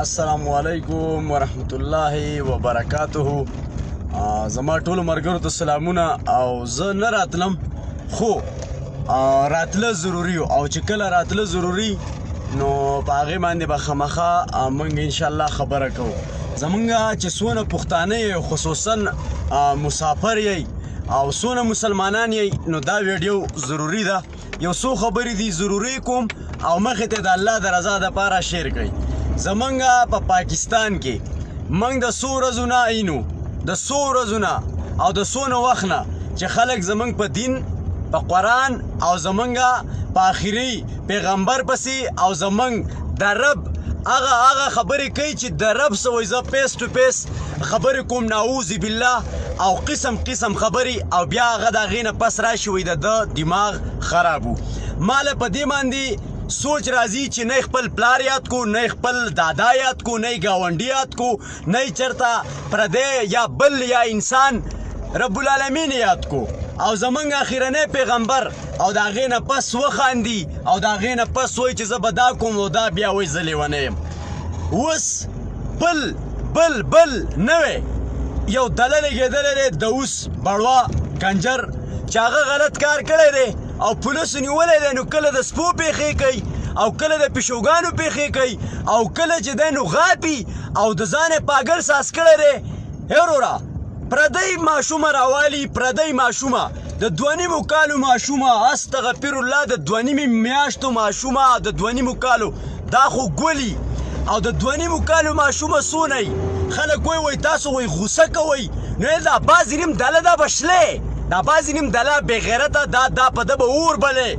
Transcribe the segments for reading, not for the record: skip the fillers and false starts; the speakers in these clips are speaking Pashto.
السلام علیکم ورحمت الله وبرکاته. زما ټولو ملګرو ته سلامونه. او زه نه راتلم خو راتله ضروري او چې کله راتله ضروري نو په هغې باندې به خامخا موږ انشاءالله خبره کوو. زمونږ چې څونه پښتانه یې خصوصا مسافر یې او څونه مسلمانان یې نو دا ویډیو ضروري ده. یو څو خبرې دي ضروري کوم او مخې ته د الله د رضا دپاره شیر کوي. زمونږ په پاکستان کې موږ د څو ورځو نه اینو د څو ورځو نه او د څونه وخت نه چې خلک زمونږ په دین په قرآن او زمونږ په آخري پیغمبر پسې او زمونږ د رب هغه خبرې کوي چې د رب څه وایي. زه پیس ټو پیس خبرې کوم نعوذ بالله او قسم قسم خبرې او بیا هغه د هغې نه پس راشي وایي د دماغ خراب و. ماله په دې باندې سوچ راځي چې نه خپل پلار یاد کو نه خپل دادا یاد کو نه ګاونډي یاد کو نه چرته پردی یا بل یا انسان رب العالمین یاد کو او زمونږ اخرنی پیغمبر او د هغې نه پس وخاندي او د هغې نه پس وایي چې زه به دا کوم او دا بیا وایي زه لیونی یم. اوس بل نوی یو دله لګېدلی دی د اوس بړوا کنجر چې هغه غلط کار کړی دی او پولیسو نیولی دی. نو کله د سپو پیښې کوي او کله د پیشوګانو پیښې کوي او کله چې دی نو غاپي او د ځان یې پاګل ساس کړی دی. وروره پردی ماشومه راوالي پردی ماشومه د 2.5 کالو ماشومه استغفر الله د 2.5 میاشتو ماشومه د 2.5 کالو دا خو ګولي او د 2.5 کالو ماشومه سونی خلک وایي تاسو وایي غوسه کوئ. نو دا بعضې نیم دله دا بشلی دا بعضې نیم دله بېغیرته دا په ده به اور بلې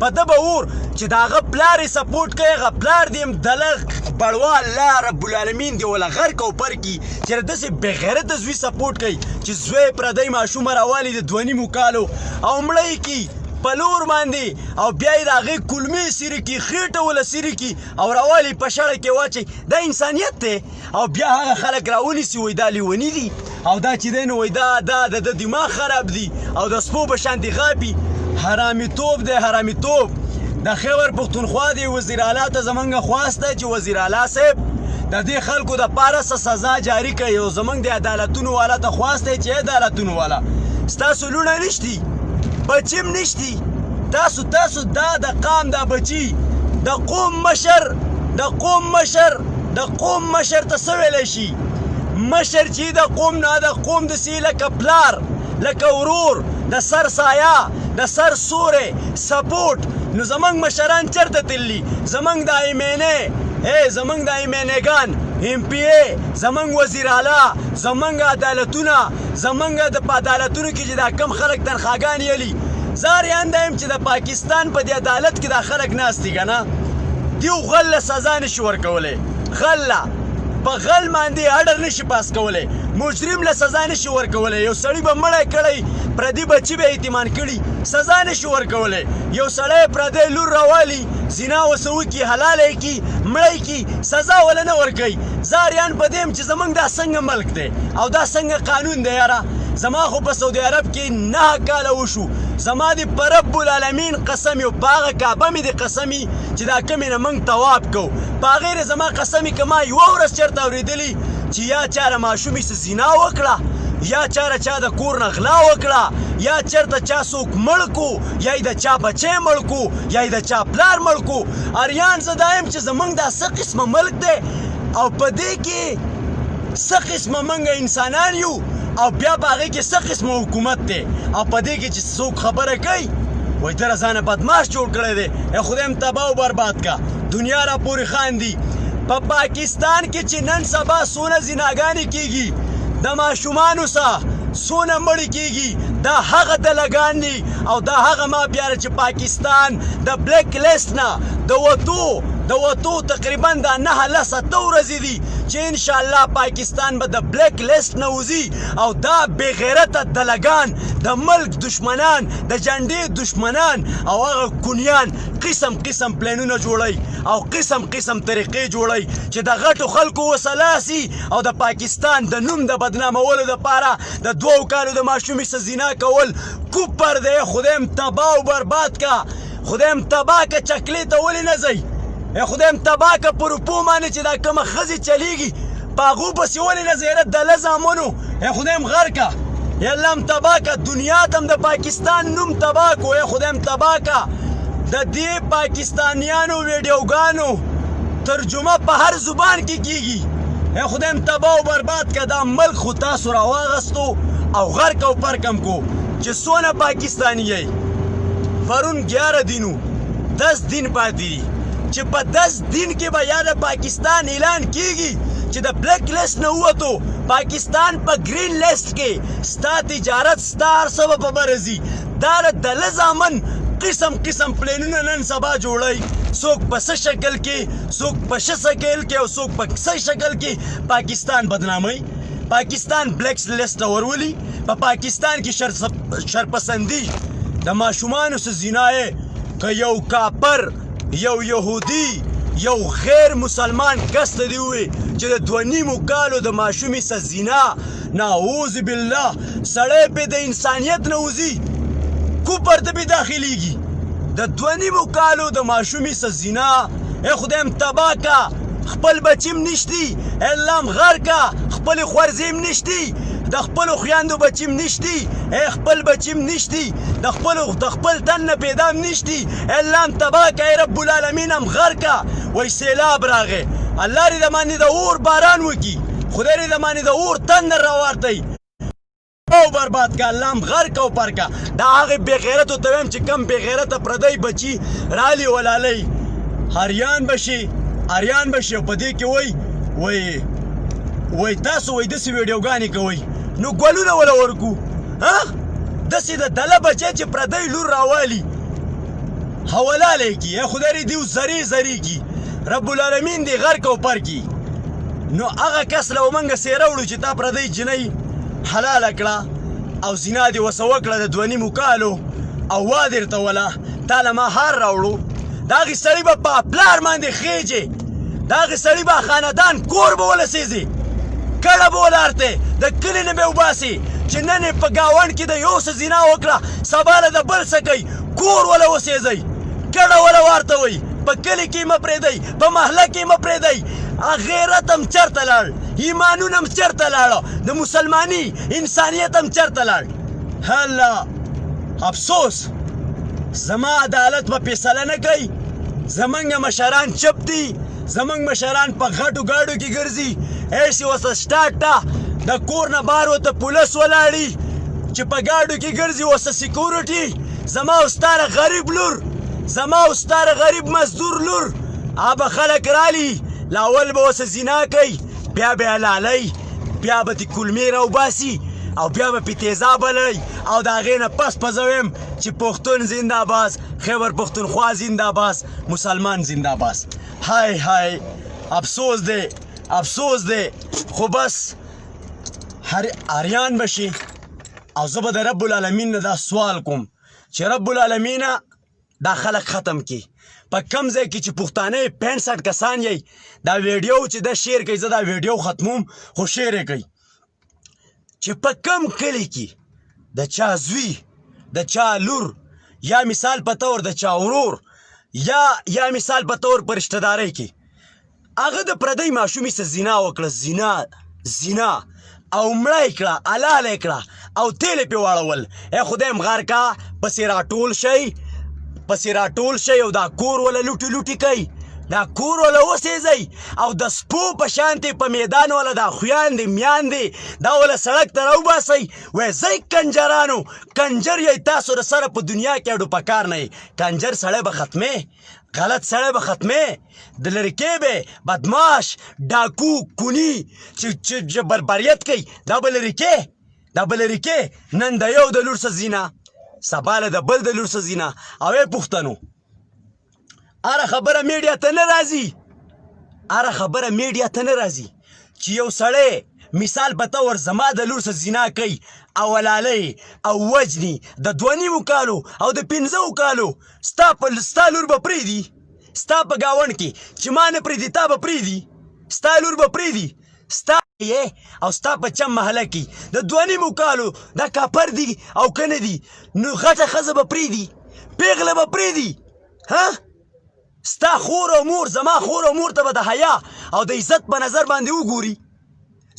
په ده به اور چې د هغه پلار یې سپورټ کوي هغه پلار دې یم دله بړوا الله رب العالمین دې وله غرق او پر کړي چې داسې بېغیرته زوی سپورټ کوي چې زوی پردی ماشومه راوالي د 2.5 کالو او مړی کړي په لور باندې او بیا یې د هغې کلمې سیرې کړي خېټه وله سیرې کړي او راوالي په شړه کې واچوي. دا انسانیت دی. او بیا هغه خلک راونیسي وایي دا لیوني دي او دا چې دی نو وایي دا د دماغ خراب دي او د سپو په شانتې غاپي. حرامیتوب دی حرامیتوب. د خیبر پښتونخوا دی وزیر اعلی ته زمونږ خواست دی چې وزیر اعلی صاحب د دې خلکو دپاره څه سزا جاري کړي او زمونږ د عدالتونو والا ته خواست دی چې عدالتونو والا ستاسو لوڼه نشتي بچیم نشتي تاسو دا د قام دا بچي د قوم مشر ته څه ویلی شي؟ مشر چې د قوم نه د قوم داسې لکه پلار لکه ورور د سر سایه د سر سوری سپورټ. نو زمونږ مشران چرته تللی؟ زمونږ د ایمینې زمونږ د ایمینېګان MP زمونږ وزیر اعلی زمونږ عدالتونه زمونږ په عدالتونو کې چې دا کم خلک تنخواګانې یلي. زه اریان دا یم چې د پاکستان په دې عدالت کې دا خلک ناست دي که نه دیو غل له سزا نشي ورکولی. غله په غل باندې اډر نشي پاس کولی. مجرم له سزا نشي ورکولی. یو سړي به مړی کړی پردي بچي به یتیمان کړي سزا نشي ورکولی. یو سړی پردی لور راوالي زنا ورسه وکړي حلاله یې کړي مړی کړي سزا وله نه ورکوي. زه اریان په دې یم چې زمونږ دا څنګه ملک دی او دا څنګه قانون دی. یاره زما خو په سعودي عرب کې 9 کاله وشو. زما دې په رب العالمین قسم یو په هغه کعبه مې دې قسمي چې دا کمې نه موږ طواف کوو په هغې زما قسمي که ما یوه ورځ چېرته اورېدلي چې یا چاره ماشومې څه زنا وکړه یا چاره چا د کور نه غلا وکړه یا چېرته چا څوک مړ کو یا یې د چا بچی مړ کو یا یې د چا پلار مړ کو. اریان زه دا یم چې زمونږ دا څه قسمه ملک دی او په دې کې څه قسمه موږ انسانان یو او بیا په هغې کې څه قسمه حکومت دی او په دې کې چې څوک خبره کوي وایي ته رځانه بدماش جوړ کړی دی. خدای هم تباه و برباد کا دنیا را پورې خاندي. په پاکستان کې چې نن سبا څونه زناګانې کېږي د ماشومانو څخه څونه مړې کېږي دا هغه دلګان دي او دا هغه مافیاله چې پاکستان د بلیک لیست نه د وتو تقریبا دا 9-10 ورځې دي چې انشاءالله پاکستان به د بلیک لیست نه وځي او دا بېغیرته دلګان د ملک دشمنان د جنډې دشمنان او هغه کونیان قسم پلانونه جوړوي او قسم طریقې جوړوي چې د غټو خلکو وسلاسي او د پاکستان د نوم د بدنامولو دپاره د 2 کالو د ماشومې څه زنا کول کوپر دی. خدای هم تباه و برباد کا خدای هم تباه که چکلې ته ولې نه ځئ خدایم تباه که پر روپو باندې چې دا کومه ښځې چلیږي په هغو پسې ولې نه زیرت د زامنو خدایم غر که یا الله هم تباه که دنیا ته هم د پاکستان نوم تباه کو خدایم تباه که د دې پاکستانیانو ویډیوګانو ترجمه په هر زبان کې کیږي خدایم تباه و برباد که دا ملک خو تاسو راواغستو او غرق او پرکم کو چې څونه پاکستانی یی پرون 11 دینو 10 دین پاتې دي چې په 10 دین کې به یا د پاکستان اعلان کیږي چې د بلیک لیست نه ووتو پاکستان په گرین لیست کې ستا تجارت ستا هر څه به په بره ځي دا د دله زامن قسم قسم پلینونه نن سبا جوړی څوک په څه شکل کې څوک په څه شکل کې او څوک په څه شکل کې پاکستان بدناموي پاکستان بلیک لیست ته ورولي په پاکستان کې شرپسندي د ماشومانو څه زنا یې که یو کاپر یو یهودي یو غیر مسلمان کس ته دې ووایي چې د 2.5 کالو د ماشومې څه زنا نعوذ بالله سړی پې د انسانیت نه وځي کوپر ته پې داخلیږي د 2.5 کالو د ماشومې څه زنا خدایم تباه که خپل بچیم نشتی اللهم غر که خپل خوارزیم نشتی د خپلو خویندو بچیم نشتی خپل بچیم نشتی د خپل تن نه پیدام نشتی اللهم تباه که ای رب العالمین هم غر که وای سیلاب راغی الله دې د باندې د اور باران وکړي خدای دې د باندې د اور تندر راوارتی او برباد که الله هم غر که او پر که دا هغې بېغیرتو ته ویم چې کم بېغیرته پردی بچي رالي ولالۍ هریان بشي اریان بشي او په دې کې وای تاسو وای داسې ویډیوګانې کوئ نو ګلونه وله ورکو داسې د دله بچی چې پردی لور راوالي حوالالی کی خدای دې دیو زری کی رب العالمین دې غر که او پر کی نو هغه کس له ومنګه څیره وړو چې تا پردی جنۍ حلاله کړه او زنا دې ورسه وکړه د 2.5 کالو او واده درته وله تا له ما هار راوړو د هغې سړي به په پلار باندې خیجې د هغې سړي به خاندان کور به وله سیزي کډه به ولارتې د کلي نه به وباسي چې نن یې په ګاونډ کې د یو څه زنا وکړه سبا له د بل څه کوي کور وله وسیزئ کډه وله وارتوئ په کلي کې مه پرېږدئ په محله کې مه پرېږدئ غیرت هم چرته لاړ ایمانونه هم چرته لاړه د مسلماني انسانیت هم چرته لاړ هله افسوس زما عدالت به فیصله نه کوي زمونږ مشران چپ دي زمونږ مشران په غټو ګاډو کې ګرځي ایسې ورسه سټارټ ته د کور نه بار ورته پولیس ولاړي چې په ګاډو کې ګرځي ورسه سیکورټي زما او ستاره غریب لور زما او ستاره غریب مزدور لور به خلک رالي لاول به ورسه زنا کوي بیا به یې لالی بیا به دې کلمې راوباسي او بیا به پې تیزابه لړئ او د هغې نه پس پزویم چې پښتون زنده‌باد خیبر پښتونخوا زنده‌باد مسلمان زنده‌باد های افسوس دی خو بس اریان بشي او زه به د رب العالمین نه دا سوال کوم چې رب العالمین دا خلک ختم کړي په کم ځای کې چې پښتانه 65 کسان یې دا ویډیو چې دا شیر کوي زه دا ویډیو ختموم خو شیر یې کوي چې په کم کلي کې د چا زوی د چا لور یا مثال په طور د چا ورور یا مثال په طور په رشتهدارۍ کې هغه د پردی ماشومې څه زنا وکړه زنا او مړه یې کړه حلاله یې کړه او تیل یې پې واړول خدای م غار کا پسې راټول شئ او دا کور وله لوټي کوي دا کور وله وسیزئ او د سپو په شانتې په میدان وله دا خویاندې میاندې دا وله سړک ته راوباسئ وایي ځئ کنجرانو کنجر یې تاسو د سره په دنیا کې اډو په کار نه یې کنجر سړی به ختمې غلط سړی به ختمې د لړکې به بدماش ډاکو کوني چې بربریت کوي دا به لړکې نن د یو د لور څه زینا سبا له د بل د لور څه زینا او ای پښتنو هره خبره میډیا ته نه راځي چې یو سړی مثال په طور زما د لور څه زنا کوي او ولالۍ او وجني د 2.5 کالو او د 15 کالو ستا لور به پرېږدي ستا په ګاونډ کې چې ما نه پرېږدي تا به پرېږدي ستا لور به پرېږدي ستا او ستا په چم محله کې د 2.5 کالو دا کاپر دي او که نه دي نو غټه ښځه به پرېږدي پیغله به پرېږدي ستا خور او مور زما خور او مور ته به د حیا او د عزت په نظر باندې وګوري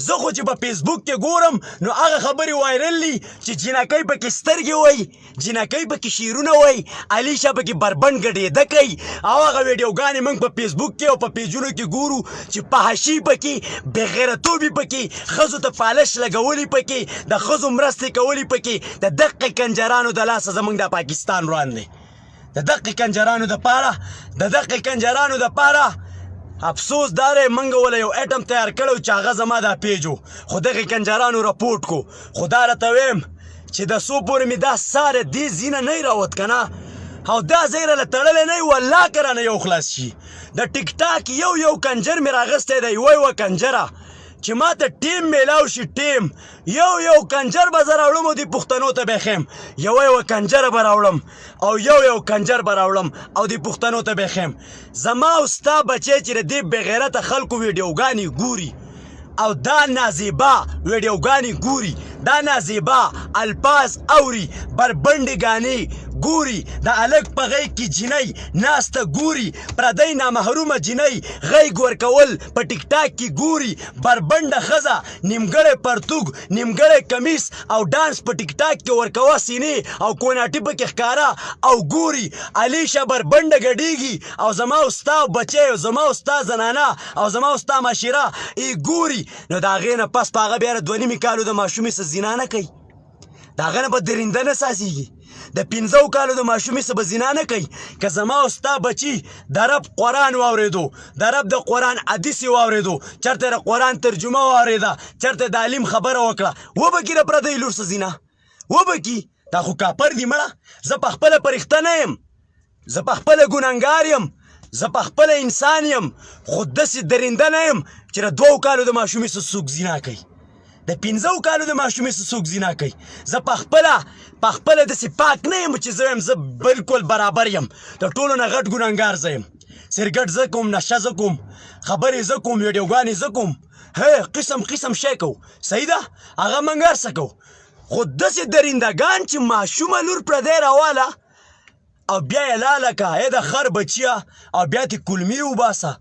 زه خو چې په فیسبوک کې ګورم نو هغه خبرې وایرل دي چې جینکۍ پکې سترګې وایي جینکۍ پکې شعرونه وایي علیشه پکې بربنډ ګډېده کوي او هغه ویډیوګانې موږ په فیسبوک کې او په پیجونو کې ګورو چې فحشي پکې بېغیرتوبې پکې ښځو ته پالش لګولي پکې د ښځو مرستې کولي پکې د دقې کنجرانو د لاسه زموږ د پاکستان روان دی د دقې کنجرانو دپاره افسوس داره منګه ولا یو ایټم تیار کړو چې هغه زما دا پیجو خو دغه کنجرانو راپورټ کو خدا راته ویم چې د څو پورې مې دا ساره دې ځینه نه راوت کنه او دا زیره له تړلی نه والله که رانه یو خلاص شي د ټیک ټاک یو کنجر مې راغستی دی یوه کنجره چې ما ته ټیم میلاو شي ټیم یو کنجر به زه راوړم او دې پښتنو ته به خیم یوه کنجره به راوړم او یو کنجر به راوړم او دې پښتنو ته به خیم زما او ستا بچی چې د دې بېغیرته خلکو ویډیوګانې ګوري او دا نازیبا ویډیوګانې ګوري دا نازیبا الفاظ اوري بربنډې ګانې ګوري د الګ په غیږ کې جینۍ ناسته ګوري پردی نامحرومه جینۍ غیږ ورکول په ټیک ټاک کې ګوري بربنډه ښځه نیمګړی پرتوګ نیمګړی کمیس او ډانس په ټیک ټاک کې ورکوه سینې او کوناټي پکې ښکاره او ګوري علیشه بربنډه ګډېږي او زما او ستا بچی او زما او ستا زنانه او زما او ستا معاشره ای ګوري نو د هغې نه پس په هغه بیا د 2.5 کالو د ماشومې څه زنا نه کوي د هغه نه به درنده نه سازېږي د 15 کالو د ماشومې څه به زنا نه کوي که زما او ستا بچي د رب قرآن واورېدو د رب د قرآن حدیث یې واورېدو چېرته د قرآن ترجمه واورېده چېرته د عالم خبره وکړه وبه کي د پردی لور څه زنا وبه کي دا خو کاپر دي مړه زه په خپله پرښته نه یم زه په خپله ګنهګار یم زه په خپله انسان یم خو داسې درنده نه یم چې د 2 کالو د ماشومې څه څوک زنا کوي د 15 کالو د ماشومې څه څوک زنا کوي زه په خپله داسې پاک نه یم چې زه یم زه بلکل برابر یم د ټولو نه غټ ګنهګار زه یم سرګټ زه کوم نشه زه کوم خبرې زه کوم ویډیوګانې زه کوم قسم شی کوو صحیح ده هغه موږ هر څه کوو خو داسې درندګان چې ماشومه لور پردی راواله او بیا یې لاله که د خر بچیه او بیا تې کلمې وباسه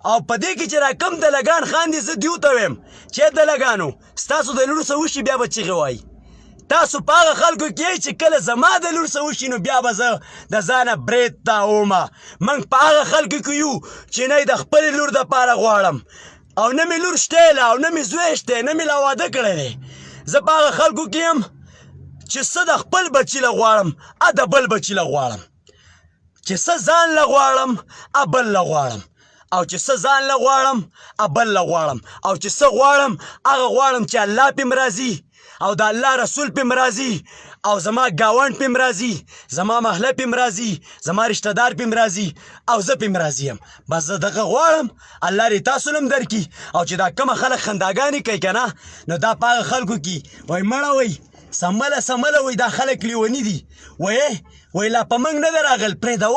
او په دې کې چې را کم دلګان خاندي زه دیو ته ویم چې دلګانو ستاسو د لور څه وشي بیا به چیغې وایي تاسو په هغه خلکو کې چې کله زما د لور څه وشي نو بیا به زه د ځانه برید ته ومه موږ په هغه خلکو کې یو چې نه د خپلې لور دپاره غواړم او نه مې لور شته او نه مې زوی شته نه مې لا واده کړی دی زه په هغه خلکو کې یم چې څه د خپل بچي له غواړم د بل بچي له غواړم چې څه ځان له غواړم بل له غواړم او چې څه ځان له غواړم بل له غواړم او چې څه غواړم هغه غواړم چې الله پې م راضي او د الله رسول پې م راضي او زما ګاونډ پې م راضي زما محله پې م راضي زما رشته دار پې م راضي او زه پې م راضي یم بس زه دغه غواړم الله دې تاسو له م درکړي او چې دا کومه خلک خنداګانې کوي که نه نو دا په هغه خلکو کې وایي مړه وایي سمله وایي دا خلک لیوني دي وایي لا په موږ نه ده راغل پرېږده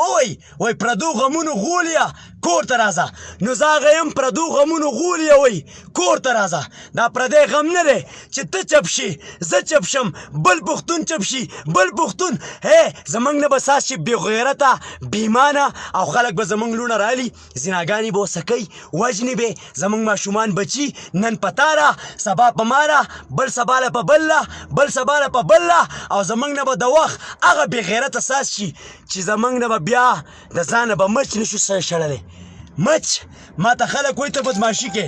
وایي پردو غمونو غولیا کور ته راځه نو زه هغه یم پردو غمونو غولیا وایي کور ته راځه دا پردی غم نه دی چې ته چپ شي زه چپ شم بل پښتون چپ شي بل پښتون زموږ نه به ساس شي بېغیرته بېایمانه او خلک به زموږ لوڼه رالي زناګانې به ورسه کوي وژنې به زموږ ماشومان بچي نن په تاره سبا په ماره بل سبا له په بله بل سبا له په بله او زموږ نه به د وخت هغه بېغیرته ساس شي چې زموږ نه به بیا د ځانه به مچ نشو سره شړلی مچ ما ته خلک وایي ته بدماشي کې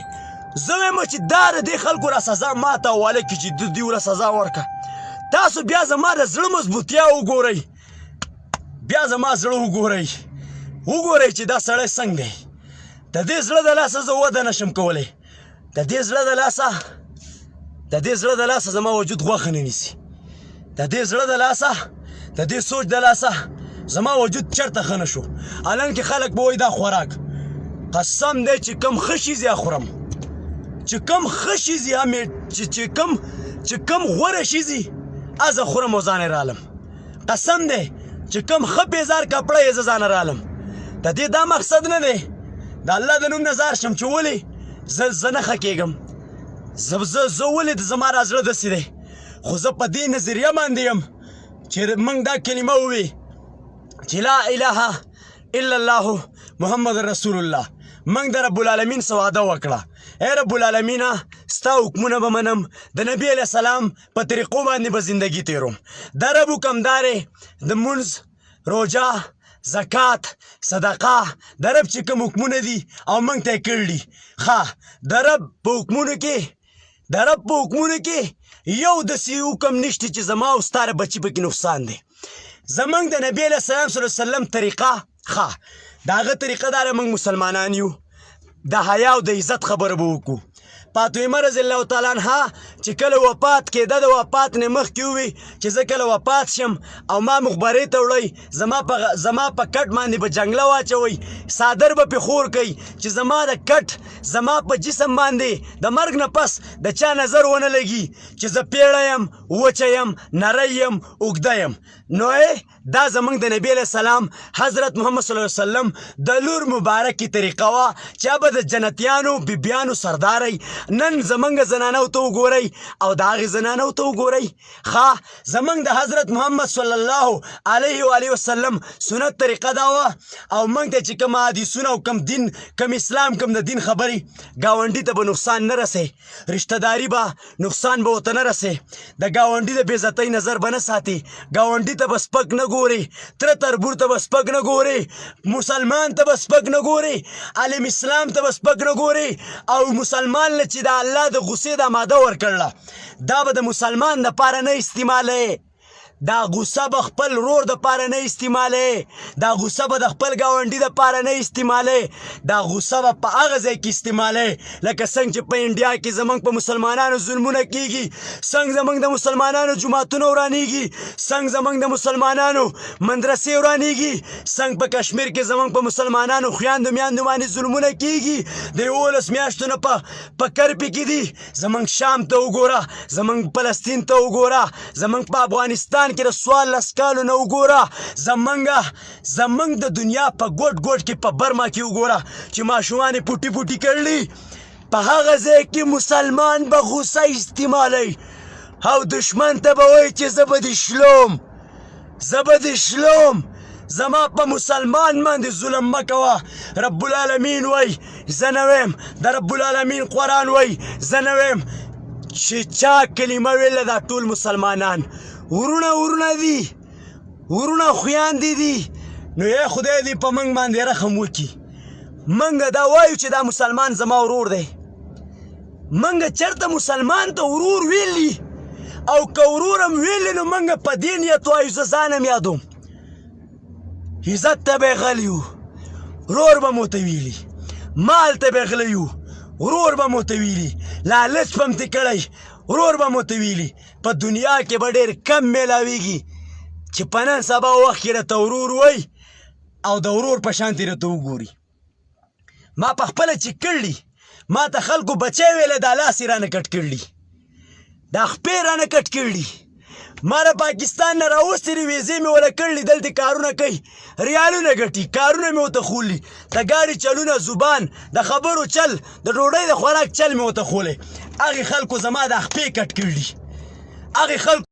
زه وایم چې دا د دې خلکو را سزا ما ته حواله کړي چې دوی وله سزا ورکړه تاسو بیا زما د زړه مضبوطیا وګورئ بیا زما زړه وګورئ چې دا سړی څنګه دی د دې زړه د لاسه زه وده نشم کولی د دې زړه د لاسه زما وجود غوښه نه نیسي د دې زړه د لاسه د دې سوچ د لاسه زما وجود چرته ښه نه شو حالانکې خلک به وایي دا خوراک قسم دی چې کم ښه شي زه خورم چې کم ښه شي زه چې کم غوره شي زه زه خورم او ځان یې رالم قسم دی چې کم ښه بیزار کپړه یې زه ځانه رالم د دې دا مقصد نه دی د الله د نوم نه زار شم چې ولې زه نه ښه کېږم زه ولې زما را زړه داسې دی خو زه په دې نظریه باندې یم چې موږ دا کلمه ووي چې لا اله الا الله محمد رسول الله موږ د رب العالمین څه وعده وکړه ای رب العالمینه ستا حکمونه به منم د نبي علیه السلام په طریقو باندې به زندګي تیروم دا رب حکم دا دی د مونځ روژه زکات صدقه د رب چې کوم حکمونه دي او موږ ته یې کړي ښه د رب په حکمونو کې یو داسې حکم نشته چې زما او ستا بچي پکې نقصان دی زموږ د نبي علیه السلام صلی الله علیه وسلم طریقه ښه د هغه طریقه دا موږ مسلمانان یو د حیا او د عزت خبره به وکړو فاطمه رضی الله تعالی عنها چې کله وفات کېده د وفات نه مخکې ووي چې زه کله وفات شم او ما مخبرې ته وړئ زما په کټ باندې به جنګله واچوئ څادر به پې خور کوئ چې زما د کټ زما په جسم باندې د مرګ نه پس د چا نظر ونه لګي چې زه پیړه یم وچه یم نری یم اوږده یم نو دا زموږ د نبي علیه السلام حضرت محمد صلی الله علیه وسلم د لور مبارکې طریقه وه چې به د جنتیانو بیبیانو سرداری نن زموږ زنانو ته وګورئ او د هغې زنانو ته وګورئ ښه زموږ د حضرت محمد صلی الله علیه و وسلم سنت طریقه دا وه او موږ ته چې کوم حدیثونه او کوم دین کوم اسلام کوم د دین خبرې ګاونډي ته به نقصان نه رسې رشتهداري به نقصان به ورته نه رسې د ګاونډي د بېعزتۍ نظر به نه ساتي ګاونډي ته به سپک نه ګوري تره تربور ته به سپک نه ګوري مسلمان ته به سپک نه ګوري عالم اسلام ته به سپک نه ګوري او مسلمان له چې د الله د غصې دا ماده ورکړله دا به د مسلمان دپاره نه استعمالوي دا غصه به خپل رور دپاره نه استعمالوي دا غصه به د خپل ګاونډي دپاره نه استعمالوي دا غصه به په هغه ځای کې استعمالوي لکه څنګه چې په انډیا کې زموږ په مسلمانانو ظلمونه کېږي څنګه زموږ د مسلمانانو جوماتونه ورانېږي څنګه زموږ د مسلمانانو مدرسې ورانېږي څنګه په کشمیر کې زموږ په مسلمانانو خویندو میندو باندې ظلمونه کېږي د 11 میاشتو نه په کرپې کې دي زموږ شام ته وګوره زموږ فلسطین ته وګوره زموږ په افغانستان کې د 14 کالو نه وګوره زموږ د دنیا په ګوټ ګوټ کې په برما کې وګوره چې ماشومان یې پوټي پوټي کړلي په هغه ځای کې مسلمان به غصه استعمالوي او دشمن ته به وایي چې زه به دې شلوم زما په مسلمان باندې ظلم مه کوه رب العالمین وایي زه نه ویم د رب العالمین قرآن وایي زه نه ویم چې چا کلمه ویله دا ټول مسلمانان ورونه دي ورونه خویندې دي نو ای خدای دې په موږ باندې رحم وکړي موږ دا وایو چې دا مسلمان زما ورور دی موږ چېرته مسلمان ته ورور ویلي او که ورور هم ویلي نو موږ په دې نیت وایو زه ځان هم یادوم عزت ته به یې غلی یو ورور به مو ته ویلي مال ته به یې غلی یو ورور به مو ته ویلي لالچ به م ترې کړی ورور به مو ته ویلي په دنیا کې به ډېر کم میلاویږي چې په نن سبا وخت کې راته ورور وایي او د ورور په شانتې راته وګوري ما په خپله چې کړلي ما ته خلکو بچی ویلی دا لاس یې رانه کټ کړلي دا خپې رانه کټ کړلي ما د پاکستان نه راوستې ویزې مې وله کړلي دلته کارونه کوي ریالونه ګټي کارونه مې ورته خولي د ګاډي چلونه زبان د خبرو چل د ډوډۍ د خوراک چل مې ورته خولی هغې خلکو زما دا خپې کټ کړلي هغې خلکو